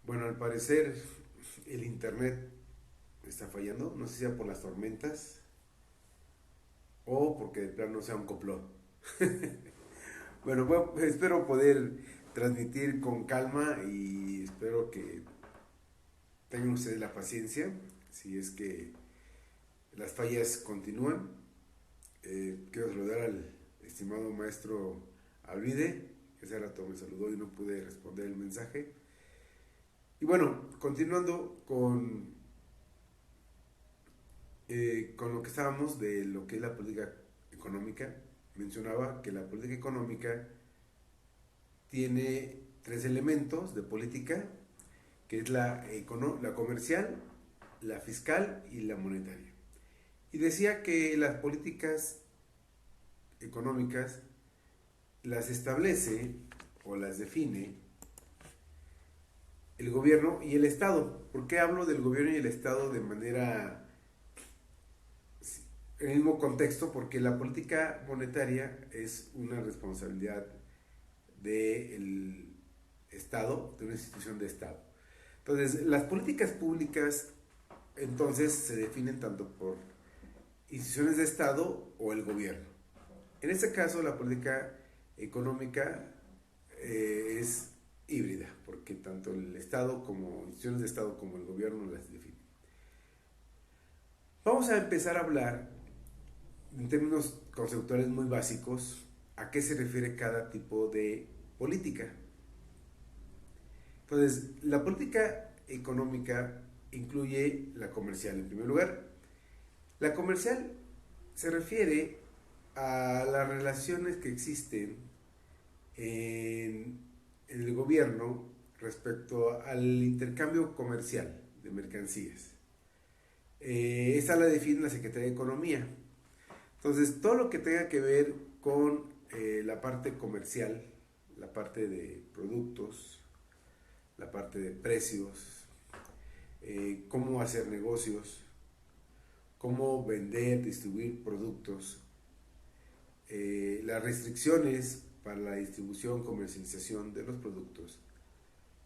Bueno, al parecer el internet está fallando, no sé si sea por las tormentas o porque de plano sea un complot. Bueno, espero poder transmitir con calma y espero que tengan ustedes la paciencia si es que las fallas continúan. Quiero saludar al estimado maestro Alvide, que hace rato me saludó y no pude responder el mensaje. Y bueno, continuando con lo que estábamos de lo que es la política económica, mencionaba que la política económica tiene tres elementos de política, que es la comercial, la fiscal y la monetaria. Y decía que las políticas económicas las establece o las define el gobierno y el Estado. ¿Por qué hablo del gobierno y el Estado de manera en el mismo contexto? Porque la política monetaria es una responsabilidad del Estado, de una institución de Estado. Entonces, las políticas públicas entonces se definen tanto por instituciones de Estado o el gobierno. En este caso, la política económica es híbrida, porque tanto el Estado como instituciones de Estado como el gobierno las definen. Vamos a empezar a hablar en términos conceptuales muy básicos a qué se refiere cada tipo de política. Entonces, la política económica incluye la comercial en primer lugar. La comercial se refiere a las relaciones que existen en el gobierno respecto al intercambio comercial de mercancías. Esta la define la Secretaría de Economía. Entonces, todo lo que tenga que ver con la parte comercial, la parte de productos, la parte de precios, cómo hacer negocios, cómo vender, distribuir productos, las restricciones para la distribución, comercialización de los productos,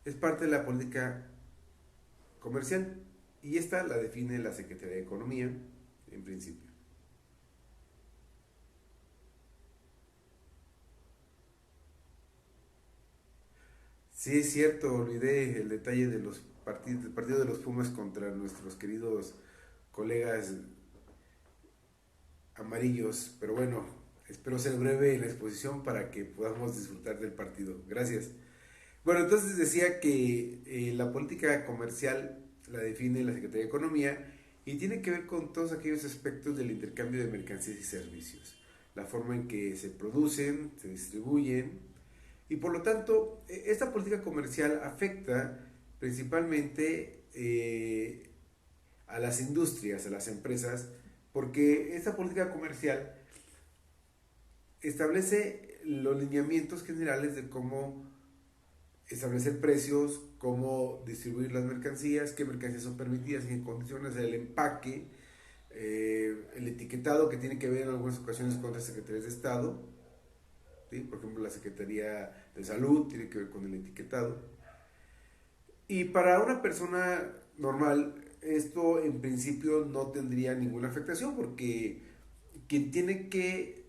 es parte de la política comercial y esta la define la Secretaría de Economía en principio. Sí, es cierto, olvidé el detalle de los partidos, del partido de los Pumas contra nuestros queridos colegas amarillos, pero bueno, espero ser breve en la exposición para que podamos disfrutar del partido. Gracias. Bueno, entonces decía que la política comercial la define la Secretaría de Economía y tiene que ver con todos aquellos aspectos del intercambio de mercancías y servicios, la forma en que se producen, se distribuyen y por lo tanto esta política comercial afecta principalmente a las industrias, a las empresas, porque esta política comercial establece los lineamientos generales de cómo establecer precios, cómo distribuir las mercancías, qué mercancías son permitidas, en qué condiciones, el empaque, el etiquetado que tiene que ver en algunas ocasiones con las secretarías de Estado, ¿sí? Por ejemplo la Secretaría de Salud tiene que ver con el etiquetado. Y para una persona normal esto en principio no tendría ninguna afectación porque quien tiene que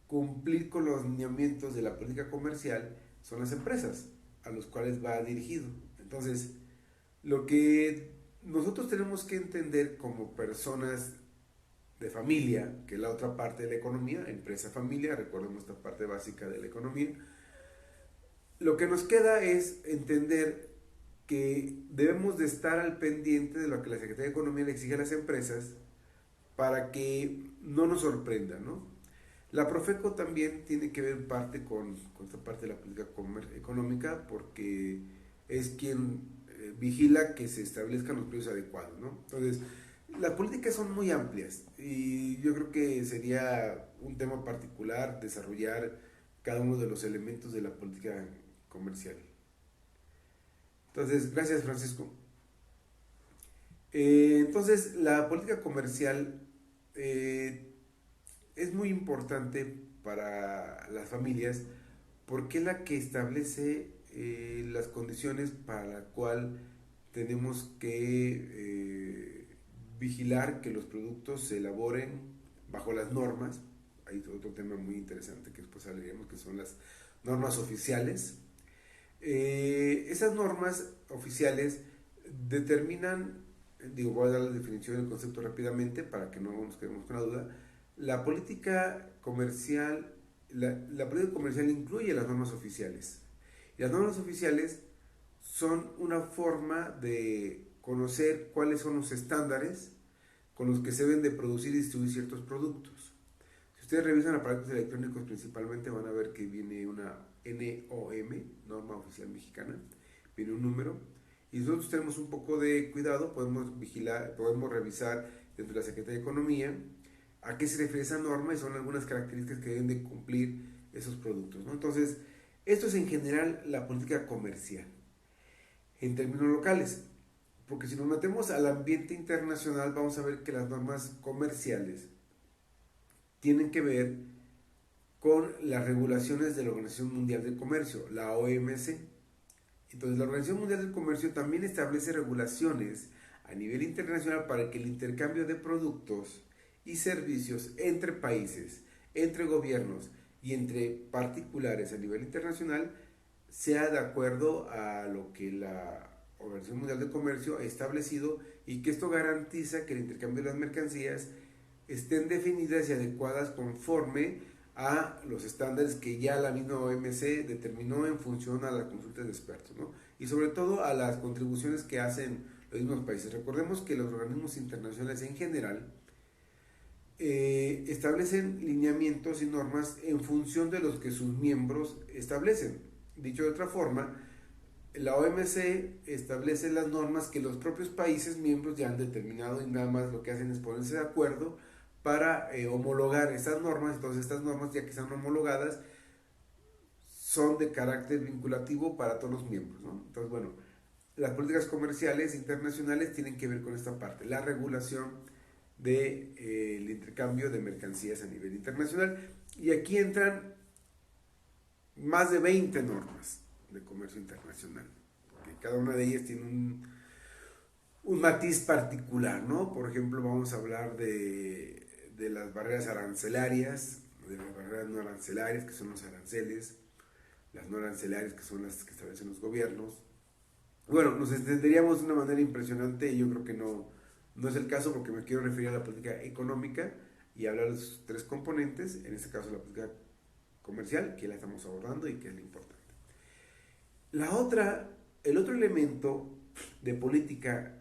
cumplir con los lineamientos de la política comercial son las empresas a los cuales va dirigido. Entonces, lo que nosotros tenemos que entender como personas de familia, que es la otra parte de la economía, empresa-familia, recordemos esta parte básica de la economía, lo que nos queda es entender que debemos de estar al pendiente de lo que la Secretaría de Economía le exige a las empresas para que no nos sorprenda, ¿no? La Profeco también tiene que ver en parte con esta parte de la política económica porque es quien vigila que se establezcan los precios adecuados, ¿no? Entonces, las políticas son muy amplias y yo creo que sería un tema particular desarrollar cada uno de los elementos de la política comercial. Entonces, gracias Francisco. Entonces, la política comercial eh, es muy importante para las familias porque es la que establece las condiciones para la cual tenemos que vigilar que los productos se elaboren bajo las normas. Hay otro tema muy interesante que después hablaremos, que son las normas oficiales. Esas normas oficiales determinan, digo, voy a dar la definición del concepto rápidamente para que no nos quedemos con la duda. La política comercial, la política comercial incluye las normas oficiales. Y las normas oficiales son una forma de conocer cuáles son los estándares con los que se deben de producir y distribuir ciertos productos. Si ustedes revisan aparatos electrónicos principalmente, van a ver que viene una NOM, Norma Oficial Mexicana, viene un número, y nosotros tenemos un poco de cuidado, podemos vigilar, podemos revisar dentro de la Secretaría de Economía a qué se refiere esa norma y son algunas características que deben de cumplir esos productos, ¿no? Entonces, esto es en general la política comercial en términos locales, porque si nos metemos al ambiente internacional vamos a ver que las normas comerciales tienen que ver con las regulaciones de la Organización Mundial del Comercio, la OMC. Entonces la Organización Mundial del Comercio también establece regulaciones a nivel internacional para que el intercambio de productos y servicios entre países, entre gobiernos y entre particulares a nivel internacional sea de acuerdo a lo que la Organización Mundial del Comercio ha establecido, y que esto garantiza que el intercambio de las mercancías estén definidas y adecuadas conforme a los estándares que ya la misma OMC determinó en función a las consultas de expertos, ¿no? Y sobre todo a las contribuciones que hacen los mismos países. Recordemos que los organismos internacionales en general establecen lineamientos y normas en función de los que sus miembros establecen. Dicho de otra forma, la OMC establece las normas que los propios países miembros ya han determinado, y nada más lo que hacen es ponerse de acuerdo para homologar estas normas. Entonces estas normas, ya que están homologadas, son de carácter vinculativo para todos los miembros, ¿no? Entonces, bueno, las políticas comerciales internacionales tienen que ver con esta parte, la regulación del intercambio de mercancías a nivel internacional. Y aquí entran más de 20 normas de comercio internacional, que cada una de ellas tiene un matiz particular, ¿no? Por ejemplo, vamos a hablar de las barreras arancelarias, de las barreras no arancelarias, que son los aranceles, las no arancelarias, que son las que establecen los gobiernos. Bueno, nos extenderíamos de una manera impresionante, y yo creo que no es el caso, porque me quiero referir a la política económica y hablar de sus tres componentes, en este caso la política comercial, que la estamos abordando y que es lo importante. El otro elemento de política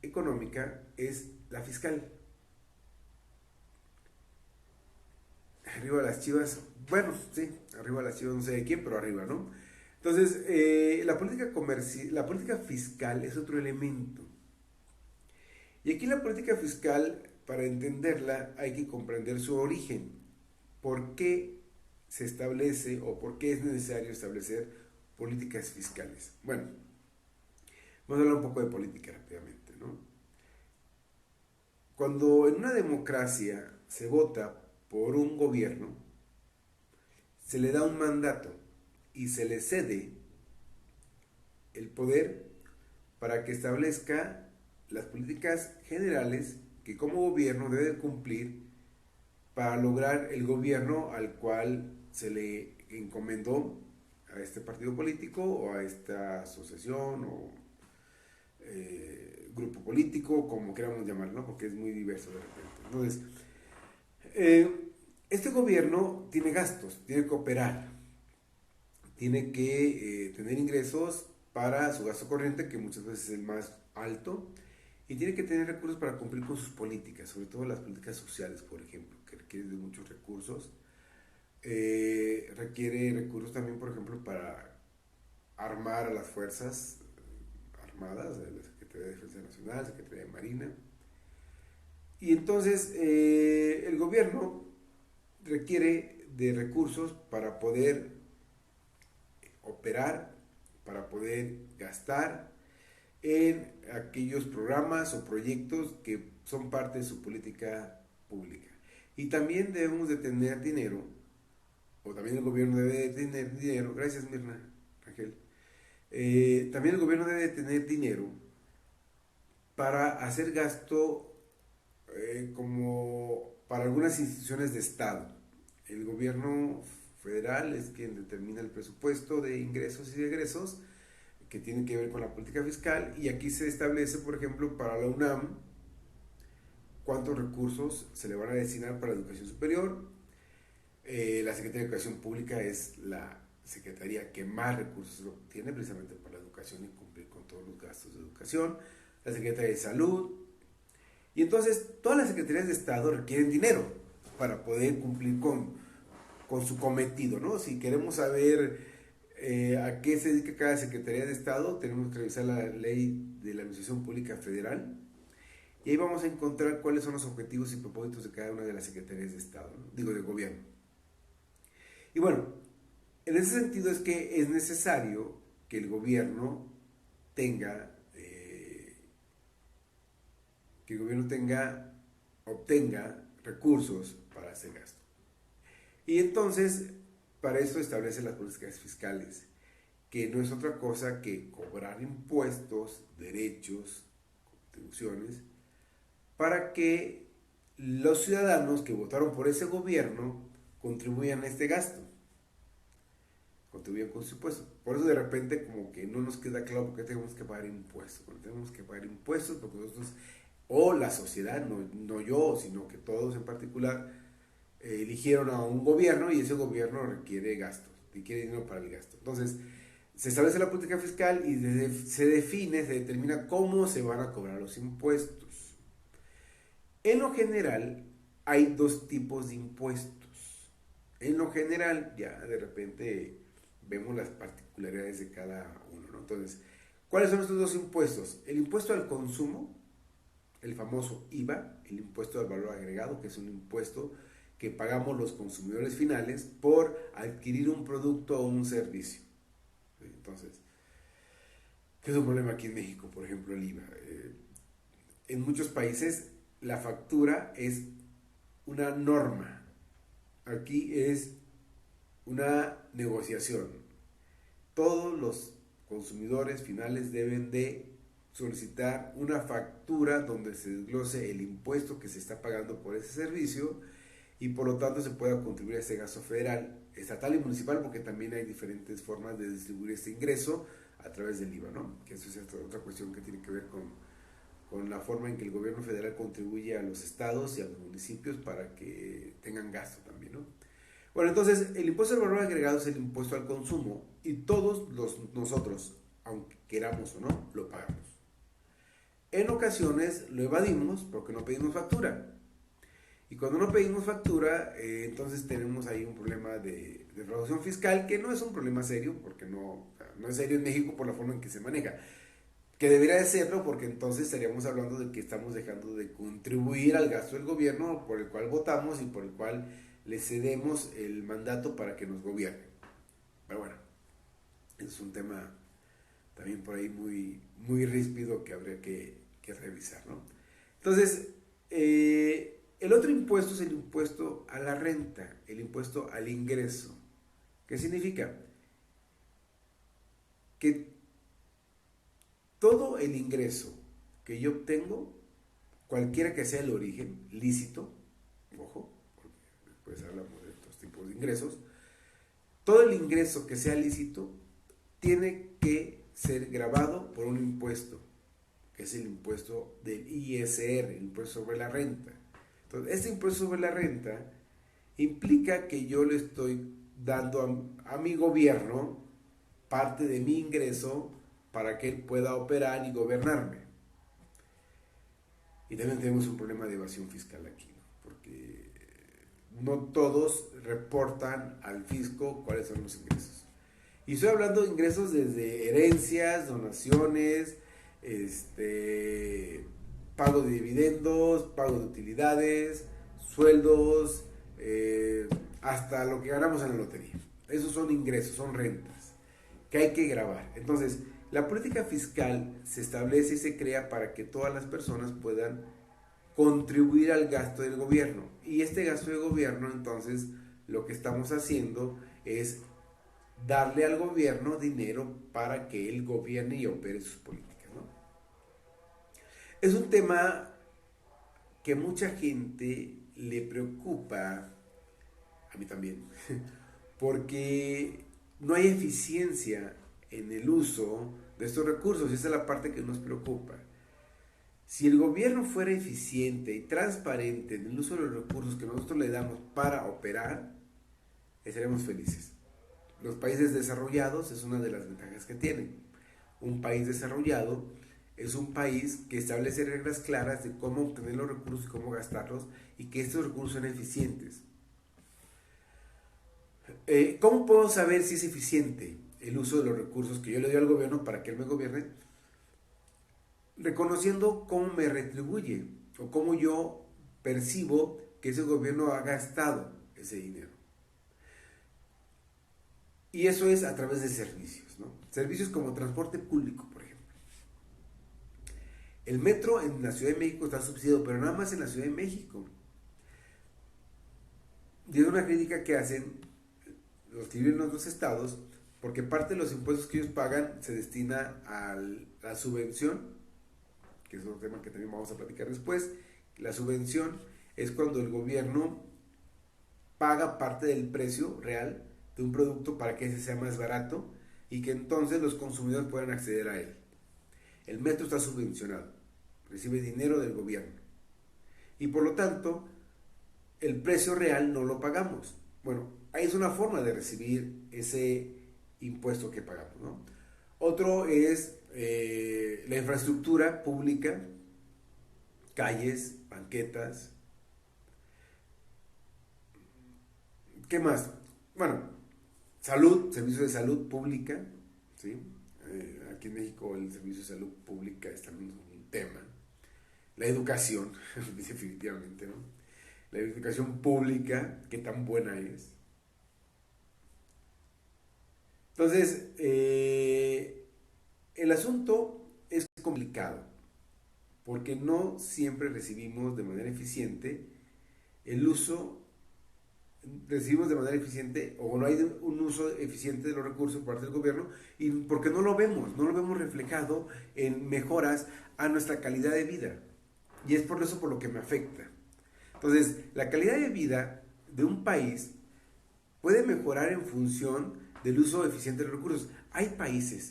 económica es la fiscal. Arriba las chivas, bueno, sí, arriba las chivas no sé de quién, pero arriba, ¿no? Entonces, la política fiscal es otro elemento. Y aquí la política fiscal, para entenderla, hay que comprender su origen. ¿Por qué se establece o por qué es necesario establecer políticas fiscales? Bueno, vamos a hablar un poco de política rápidamente, ¿no? Cuando en una democracia se vota por un gobierno, se le da un mandato y se le cede el poder para que establezca las políticas generales que como gobierno debe cumplir para lograr el gobierno al cual se le encomendó a este partido político o a esta asociación o grupo político, como queramos llamarlo, porque es muy diverso de repente. Entonces, este gobierno tiene gastos, tiene que operar, tiene que tener ingresos para su gasto corriente, que muchas veces es el más alto, y tiene que tener recursos para cumplir con sus políticas, sobre todo las políticas sociales, por ejemplo, que requieren de muchos recursos. Requiere recursos también, por ejemplo, para armar a las fuerzas armadas, de la Secretaría de Defensa Nacional, Secretaría de Marina. Y entonces el gobierno requiere de recursos para poder operar, para poder gastar en aquellos programas o proyectos que son parte de su política pública. Y también debemos de tener dinero, o también el gobierno debe de tener dinero, gracias Mirna, Ángel, También el gobierno debe tener dinero para hacer gasto como para algunas instituciones de Estado. El gobierno federal es quien determina el presupuesto de ingresos y de egresos que tienen que ver con la política fiscal, y aquí se establece, por ejemplo, para la UNAM cuántos recursos se le van a destinar para la educación superior. La Secretaría de Educación Pública es la secretaría que más recursos tiene precisamente para la educación y cumplir con todos los gastos de educación. La Secretaría de Salud. Y entonces todas las secretarías de Estado requieren dinero para poder cumplir con su cometido, ¿no? Si queremos saber a qué se dedica cada secretaría de Estado, tenemos que revisar la ley de la Administración Pública Federal, y ahí vamos a encontrar cuáles son los objetivos y propósitos de cada una de las secretarías de Estado, ¿no? Digo, de gobierno. Y bueno, en ese sentido es que es necesario que el gobierno tenga, obtenga recursos para hacer gasto. Y entonces, para eso establece las políticas fiscales, que no es otra cosa que cobrar impuestos, derechos, contribuciones, para que los ciudadanos que votaron por ese gobierno contribuyan a este gasto, contribuyan con su impuesto. Por eso de repente como que no nos queda claro por qué tenemos que pagar impuestos. Bueno, tenemos que pagar impuestos porque nosotros, o la sociedad, no yo, sino que todos en particular, eligieron a un gobierno, y ese gobierno requiere gastos, requiere dinero para el gasto. Entonces, se establece la política fiscal y se determina cómo se van a cobrar los impuestos. En lo general, hay dos tipos de impuestos. En lo general, ya de repente vemos las particularidades de cada uno, ¿no? Entonces, ¿cuáles son estos dos impuestos? El impuesto al consumo, el famoso IVA, el impuesto al valor agregado, que es un impuesto que pagamos los consumidores finales por adquirir un producto o un servicio. Entonces, ¿qué es un problema aquí en México? Por ejemplo, el IVA. En muchos países la factura es una norma. Aquí es una negociación. Todos los consumidores finales deben de solicitar una factura donde se desglose el impuesto que se está pagando por ese servicio, y por lo tanto se pueda contribuir a ese gasto federal, estatal y municipal, porque también hay diferentes formas de distribuir este ingreso a través del IVA, ¿no? Que eso es otra cuestión que tiene que ver con la forma en que el gobierno federal contribuye a los estados y a los municipios para que tengan gasto también, ¿no? Bueno, entonces el impuesto al valor agregado es el impuesto al consumo, y todos nosotros, aunque queramos o no, lo pagamos. En ocasiones lo evadimos porque no pedimos factura. Y cuando no pedimos factura, entonces tenemos ahí un problema de defraudación fiscal, que no es un problema serio, porque no es serio en México por la forma en que se maneja. Que debería de serlo, porque entonces estaríamos hablando de que estamos dejando de contribuir al gasto del gobierno por el cual votamos y por el cual le cedemos el mandato para que nos gobierne. Pero bueno, es un tema también por ahí muy ríspido que habría que revisar, ¿no? Entonces, el otro impuesto es el impuesto a la renta, el impuesto al ingreso. ¿Qué significa? Que todo el ingreso que yo obtengo, cualquiera que sea el origen, lícito, ojo, porque después hablamos de estos tipos de ingresos, todo el ingreso que sea lícito tiene que ser grabado por un impuesto, que es el impuesto del ISR, el impuesto sobre la renta. Entonces, este impuesto sobre la renta implica que yo le estoy dando a mi gobierno parte de mi ingreso para que él pueda operar y gobernarme. Y también tenemos un problema de evasión fiscal aquí, ¿no? Porque no todos reportan al fisco cuáles son los ingresos. Y estoy hablando de ingresos desde herencias, donaciones, pago de dividendos, pago de utilidades, sueldos, hasta lo que ganamos en la lotería. Esos son ingresos, son rentas que hay que grabar. Entonces, la política fiscal se establece y se crea para que todas las personas puedan contribuir al gasto del gobierno. Y este gasto del gobierno, entonces, lo que estamos haciendo es darle al gobierno dinero para que él gobierne y opere sus políticas, ¿no? Es un tema que mucha gente le preocupa, a mí también, porque no hay eficiencia en el uso de estos recursos, y esa es la parte que nos preocupa. Si el gobierno fuera eficiente y transparente en el uso de los recursos que nosotros le damos para operar, estaríamos felices. Los países desarrollados es una de las ventajas que tienen. Un país desarrollado es un país que establece reglas claras de cómo obtener los recursos y cómo gastarlos y que estos recursos son eficientes. ¿Cómo puedo saber si es eficiente el uso de los recursos que yo le doy al gobierno para que él me gobierne? Reconociendo cómo me retribuye o cómo yo percibo que ese gobierno ha gastado ese dinero. Y eso es a través de servicios, ¿no? Servicios como transporte público, por ejemplo. El metro en la Ciudad de México está subsidiado, pero nada más en la Ciudad de México. Y es una crítica que hacen los que viven en otros estados, porque parte de los impuestos que ellos pagan se destina a la subvención, que es otro tema que también vamos a platicar después. La subvención es cuando el gobierno paga parte del precio real de un producto para que ese sea más barato y que entonces los consumidores puedan acceder a él. El metro está subvencionado, recibe dinero del gobierno y por lo tanto el precio real no lo pagamos. Bueno, ahí es una forma de recibir ese impuesto que pagamos, ¿no? Otro es la infraestructura pública, calles, banquetas. ¿Qué más? Bueno, salud, servicios de salud pública, ¿sí? Aquí en México el servicio de salud pública es también un tema. La educación, definitivamente, ¿no? La educación pública, qué tan buena es. Entonces, el asunto es complicado, porque no siempre recibimos de manera eficiente el uso, recibimos de manera eficiente o no hay un uso eficiente de los recursos por parte del gobierno y porque no lo vemos reflejado en mejoras a nuestra calidad de vida. Y es por eso por lo que me afecta. Entonces, la calidad de vida de un país puede mejorar en función del uso eficiente de los recursos. Hay países,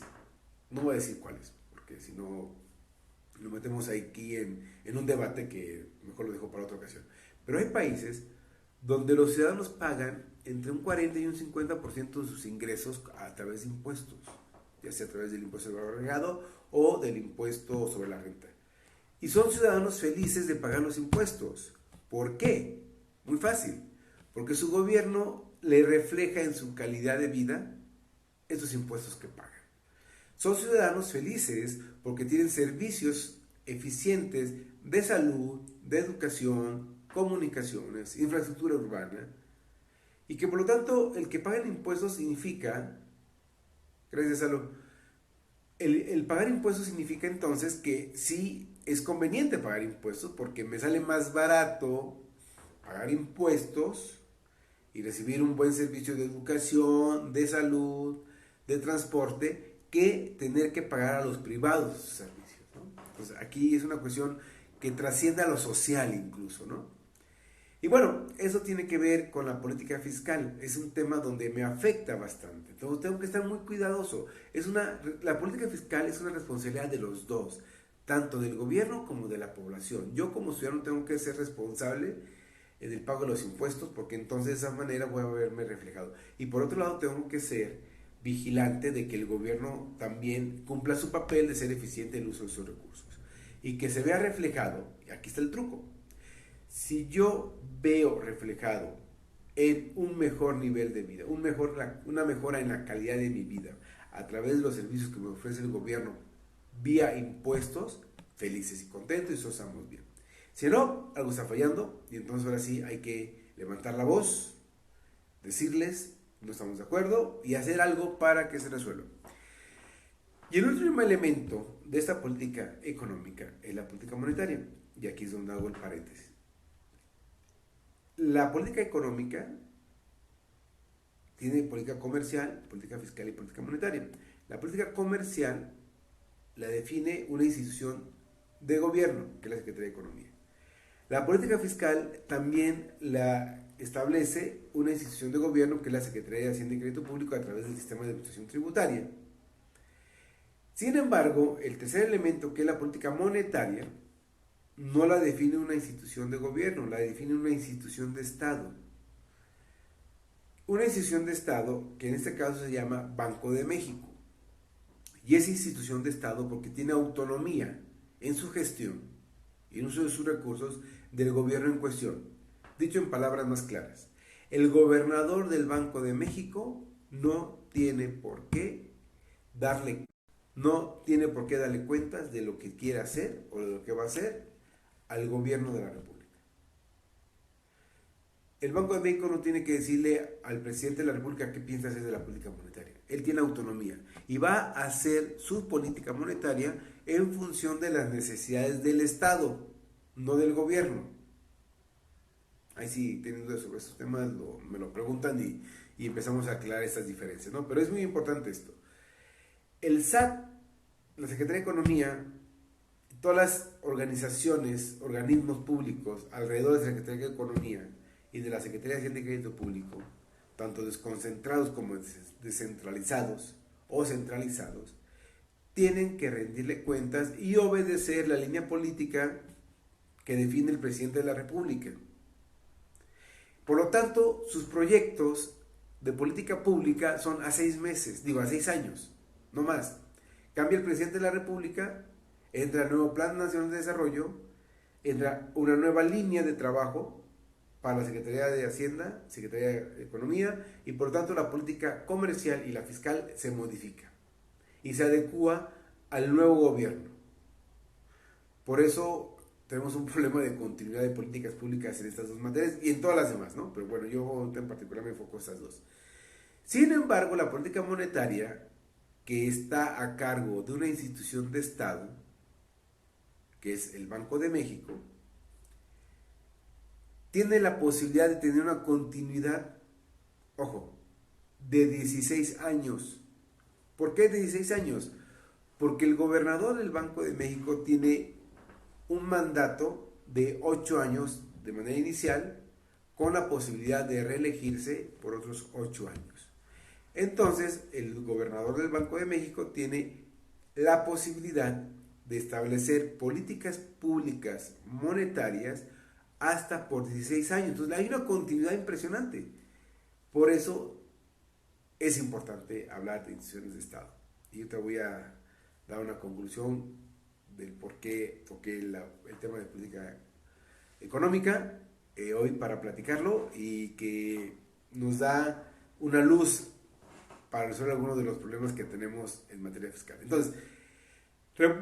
no voy a decir cuáles, porque si no lo metemos aquí en un debate que mejor lo dejo para otra ocasión. Pero hay países donde los ciudadanos pagan entre un 40 y un 50% de sus ingresos a través de impuestos, ya sea a través del impuesto sobre el valor agregado o del impuesto sobre la renta. Y son ciudadanos felices de pagar los impuestos. ¿Por qué? Muy fácil. Porque su gobierno le refleja en su calidad de vida esos impuestos que pagan. Son ciudadanos felices porque tienen servicios eficientes de salud, de educación, comunicaciones, infraestructura urbana, y que por lo tanto el que paguen impuestos significa, gracias a el pagar impuestos significa entonces que sí es conveniente pagar impuestos porque me sale más barato pagar impuestos y recibir un buen servicio de educación, de salud, de transporte, que tener que pagar a los privados sus servicios, ¿no? Entonces aquí es una cuestión que trasciende a lo social incluso, ¿no? Y bueno, eso tiene que ver con la política fiscal. Es un tema donde me afecta bastante. Entonces tengo que estar muy cuidadoso. La política fiscal es una responsabilidad de los dos, tanto del gobierno como de la población. Yo como ciudadano tengo que ser responsable del pago de los impuestos porque entonces de esa manera voy a verme reflejado. Y por otro lado tengo que ser vigilante de que el gobierno también cumpla su papel de ser eficiente en el uso de sus recursos. Y que se vea reflejado, y aquí está el truco, si yo veo reflejado en un mejor nivel de vida, una mejora en la calidad de mi vida a través de los servicios que me ofrece el gobierno vía impuestos, felices y contentos y eso estamos bien. Si no, algo está fallando y entonces ahora sí hay que levantar la voz, decirles no estamos de acuerdo y hacer algo para que se resuelva. Y el último elemento de esta política económica es la política monetaria. Y aquí es donde hago el paréntesis. La política económica tiene política comercial, política fiscal y política monetaria. La política comercial la define una institución de gobierno, que es la Secretaría de Economía. La política fiscal también la establece una institución de gobierno, que es la Secretaría de Hacienda y Crédito Público, a través del sistema de administración tributaria. Sin embargo, el tercer elemento, que es la política monetaria, no la define una institución de gobierno, la define una institución de Estado. Una institución de Estado que en este caso se llama Banco de México. Y es institución de Estado porque tiene autonomía en su gestión y en uso de sus recursos del gobierno en cuestión. Dicho en palabras más claras, el gobernador del Banco de México no tiene por qué darle cuentas de lo que quiere hacer o de lo que va a hacer al gobierno de la República. El Banco de México no tiene que decirle al presidente de la República qué piensa hacer de la política monetaria. Él tiene autonomía y va a hacer su política monetaria en función de las necesidades del Estado, no del gobierno. Ahí sí, tienen dudas sobre estos temas, me lo preguntan y empezamos a aclarar estas diferencias, ¿no? Pero es muy importante esto. El SAT, la Secretaría de Economía, todas las organizaciones, organismos públicos alrededor de la Secretaría de Economía y de la Secretaría de Hacienda y Crédito Público, tanto desconcentrados como descentralizados o centralizados, tienen que rendirle cuentas y obedecer la línea política que define el presidente de la República. Por lo tanto, sus proyectos de política pública son a 6 meses, a 6 años, no más. Cambia el presidente de la República, entra el nuevo Plan Nacional de Desarrollo, entra una nueva línea de trabajo para la Secretaría de Hacienda, Secretaría de Economía, y por lo tanto la política comercial y la fiscal se modifica y se adecúa al nuevo gobierno. Por eso tenemos un problema de continuidad de políticas públicas en estas dos materias y en todas las demás, ¿no? Pero bueno, yo en particular me enfoco en estas dos. Sin embargo, la política monetaria, que está a cargo de una institución de Estado, que es el Banco de México, tiene la posibilidad de tener una continuidad, ojo, de 16 años. ¿Por qué de 16 años? Porque el gobernador del Banco de México tiene un mandato de 8 años de manera inicial, con la posibilidad de reelegirse por otros 8 años. Entonces, el gobernador del Banco de México tiene la posibilidad de establecer políticas públicas monetarias hasta por 16 años. Entonces hay una continuidad impresionante. Por eso es importante hablar de instituciones de Estado. Y yo te voy a dar una conclusión del por qué toqué el tema de política económica hoy para platicarlo y que nos da una luz para resolver algunos de los problemas que tenemos en materia fiscal. Entonces,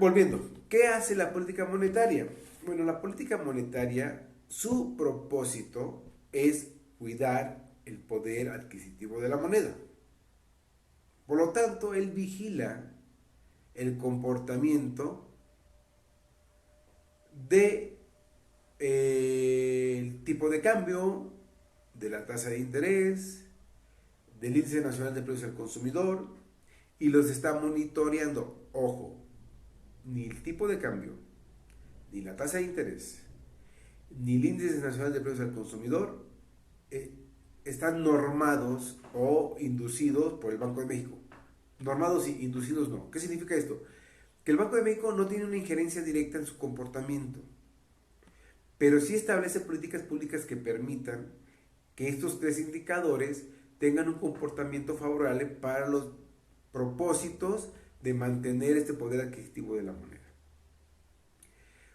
volviendo, ¿qué hace la política monetaria? Bueno, la política monetaria, su propósito es cuidar el poder adquisitivo de la moneda. Por lo tanto, él vigila el comportamiento de el tipo de cambio, de la tasa de interés, del índice nacional de precios al consumidor, y los está monitoreando. Ojo, ni el tipo de cambio, ni la tasa de interés, ni el índice nacional de precios al consumidor están normados o inducidos por el Banco de México. Normados y inducidos no. ¿Qué significa esto? Que el Banco de México no tiene una injerencia directa en su comportamiento, pero sí establece políticas públicas que permitan que estos tres indicadores tengan un comportamiento favorable para los propósitos de mantener este poder adquisitivo de la moneda.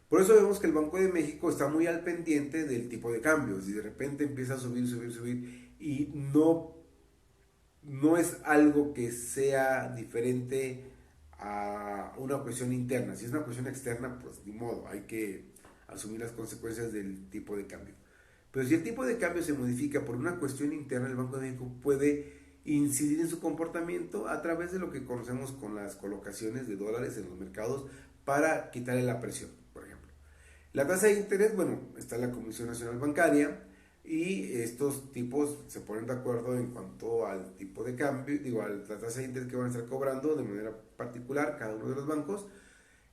Por eso vemos que el Banco de México está muy al pendiente del tipo de cambio. Si de repente empieza a subir y no es algo que sea diferente a una cuestión interna. Si es una cuestión externa, pues ni modo, hay que asumir las consecuencias del tipo de cambio. Pero si el tipo de cambio se modifica por una cuestión interna, el Banco de México puede incidir en su comportamiento a través de lo que conocemos con las colocaciones de dólares en los mercados para quitarle la presión, por ejemplo. La tasa de interés, bueno, está la Comisión Nacional Bancaria, y estos tipos se ponen de acuerdo en cuanto al tipo de cambio, digo, a la tasa de interés que van a estar cobrando de manera particular cada uno de los bancos.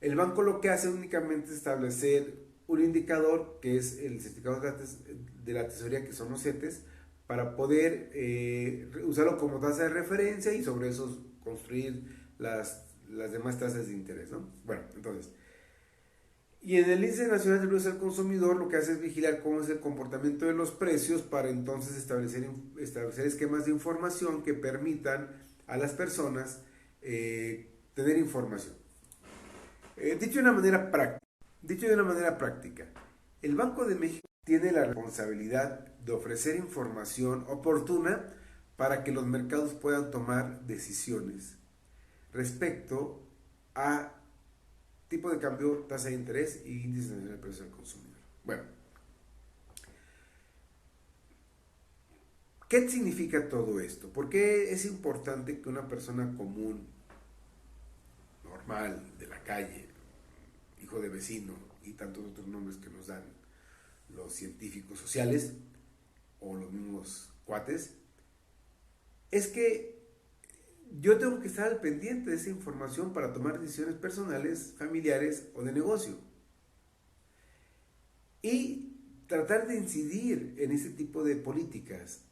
El banco lo que hace únicamente es establecer un indicador que es el certificado de la tesorería, que son los CETES, para poder usarlo como tasa de referencia y sobre eso construir las demás tasas de interés, ¿no? Bueno, entonces, y en el Índice Nacional de Precios al Consumidor lo que hace es vigilar cómo es el comportamiento de los precios para entonces establecer esquemas de información que permitan a las personas tener información. Dicho de una manera práctica, el Banco de México tiene la responsabilidad de ofrecer información oportuna para que los mercados puedan tomar decisiones respecto a tipo de cambio, tasa de interés y índice nacional de precios al consumidor. Bueno, ¿qué significa todo esto? ¿Por qué es importante que una persona común, normal, de la calle, hijo de vecino y tantos otros nombres que nos dan los científicos sociales o los mismos cuates, es que yo tengo que estar al pendiente de esa información para tomar decisiones personales, familiares o de negocio? Y tratar de incidir en ese tipo de políticas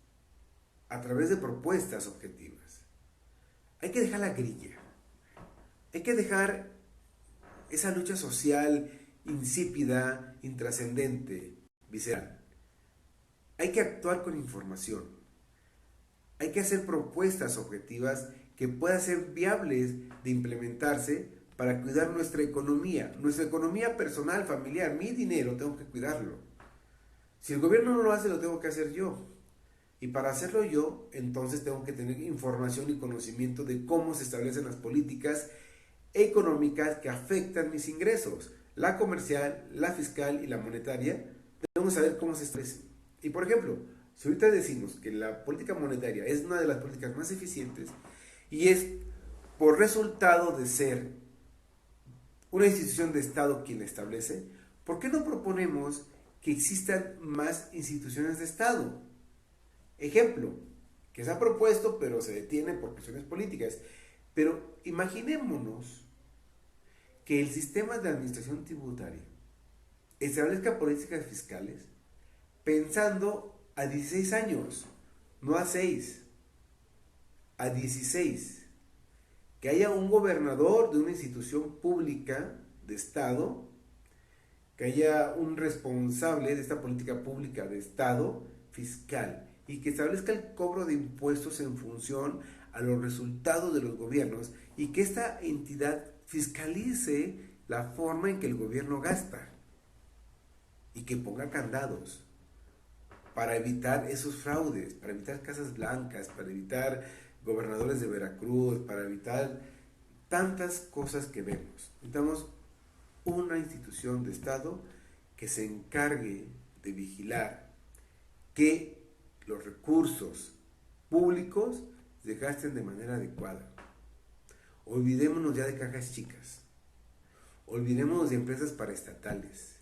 a través de propuestas objetivas. Hay que dejar la grilla. Hay que dejar esa lucha social insípida, intrascendente, visceral. Hay que actuar con información. Hay que hacer propuestas objetivas que puedan ser viables de implementarse para cuidar nuestra economía personal, familiar. Mi dinero tengo que cuidarlo. Si el gobierno no lo hace, lo tengo que hacer yo. Y para hacerlo yo, entonces tengo que tener información y conocimiento de cómo se establecen las políticas económicas que afectan mis ingresos. La comercial, la fiscal y la monetaria, debemos saber cómo se establecen. Y por ejemplo, si ahorita decimos que la política monetaria es una de las políticas más eficientes y es por resultado de ser una institución de Estado quien la establece, ¿por qué no proponemos que existan más instituciones de Estado? Ejemplo, que se ha propuesto pero se detiene por cuestiones políticas. Pero imaginémonos que el sistema de administración tributaria establezca políticas fiscales pensando a 16 años, no a 6, a 16. Que haya un gobernador de una institución pública de Estado, que haya un responsable de esta política pública de Estado fiscal y que establezca el cobro de impuestos en función a los resultados de los gobiernos y que esta entidad fiscalice la forma en que el gobierno gasta y que ponga candados para evitar esos fraudes, para evitar casas blancas, para evitar gobernadores de Veracruz, para evitar tantas cosas que vemos. Necesitamos una institución de Estado que se encargue de vigilar que los recursos públicos se gasten de manera adecuada. Olvidémonos ya de cajas chicas. Olvidémonos de empresas paraestatales.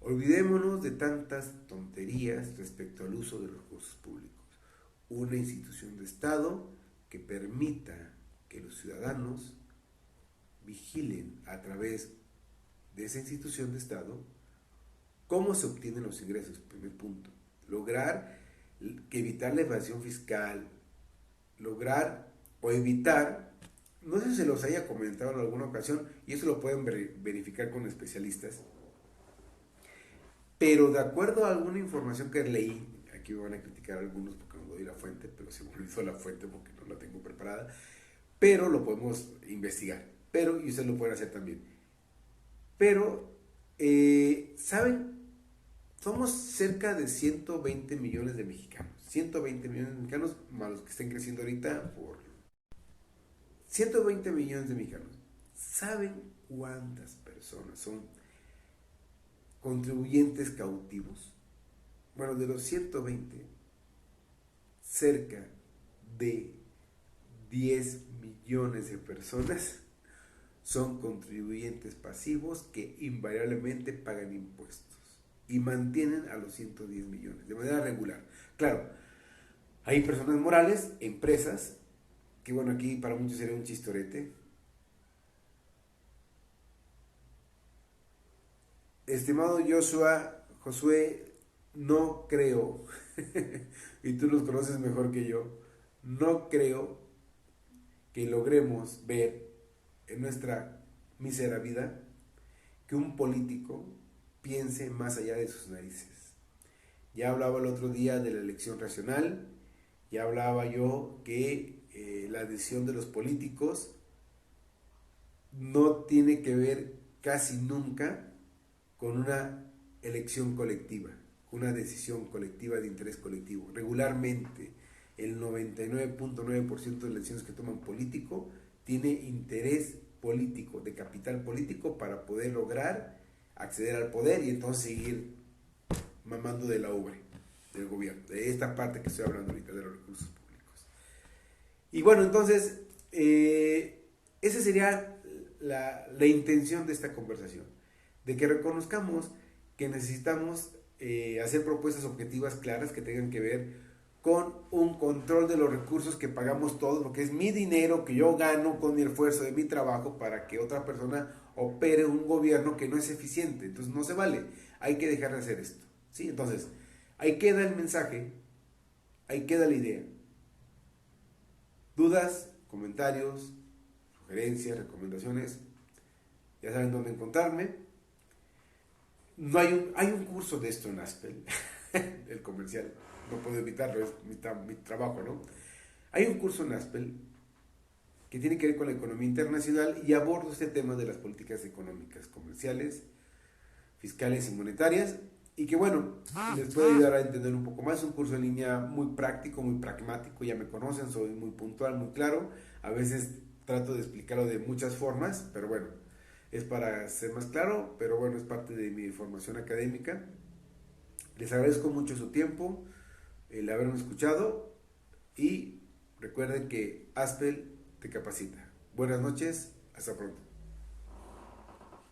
Olvidémonos de tantas tonterías respecto al uso de los recursos públicos. Una institución de Estado que permita que los ciudadanos vigilen a través de esa institución de Estado cómo se obtienen los ingresos. Primer punto. Lograr que evitar la evasión fiscal, lograr o evitar, no sé si se los haya comentado en alguna ocasión, y eso lo pueden verificar con especialistas, pero de acuerdo a alguna información que leí, aquí me van a criticar algunos porque no doy la fuente, pero se me olvidó la fuente porque no la tengo preparada, pero lo podemos investigar, pero y ustedes lo pueden hacer también. Pero, ¿saben? Somos cerca de 120 millones de mexicanos. 120 millones de mexicanos, más los que estén creciendo ahorita, por 120 millones de mexicanos. ¿Saben cuántas personas son contribuyentes cautivos? Bueno, de los 120, cerca de 10 millones de personas son contribuyentes pasivos que invariablemente pagan impuestos. y mantienen a los 110 millones de manera regular. Claro, hay personas morales, empresas, que bueno, aquí para muchos sería un chistorete. Estimado Josué, no creo, y tú los conoces mejor que yo, no creo que logremos ver en nuestra mísera vida que un político piense más allá de sus narices. Ya hablaba el otro día de la elección racional, ya hablaba yo que la decisión de los políticos no tiene que ver casi nunca con una elección colectiva, con una decisión colectiva de interés colectivo. Regularmente, el 99.9% de las decisiones que toma un político tiene interés político, de capital político, para poder lograr acceder al poder y entonces seguir mamando de la ubre del gobierno, de esta parte que estoy hablando ahorita de los recursos públicos. Y bueno, entonces, esa sería la intención de esta conversación, de que reconozcamos que necesitamos hacer propuestas objetivas claras que tengan que ver con un control de los recursos que pagamos todos, porque es mi dinero que yo gano con mi esfuerzo de mi trabajo para que otra persona opere un gobierno que no es eficiente. Entonces no se vale, hay que dejar de hacer esto, ¿sí? Entonces, ahí queda el mensaje, ahí queda la idea. Dudas, comentarios, sugerencias, recomendaciones, ya saben dónde encontrarme. No hay un curso de esto en Aspel, el comercial, no puedo evitarlo, es mi trabajo, ¿no? Hay un curso en Aspel que tiene que ver con la economía internacional y abordo este tema de las políticas económicas, comerciales, fiscales y monetarias, y que bueno, les puede ayudar a entender un poco más. Es un curso en línea muy práctico, muy pragmático, ya me conocen, soy muy puntual, muy claro, a veces trato de explicarlo de muchas formas, pero bueno, es para ser más claro, pero bueno, es parte de mi formación académica. Les agradezco mucho su tiempo, el haberme escuchado, y recuerden que Aspel te capacita. Buenas noches, hasta pronto.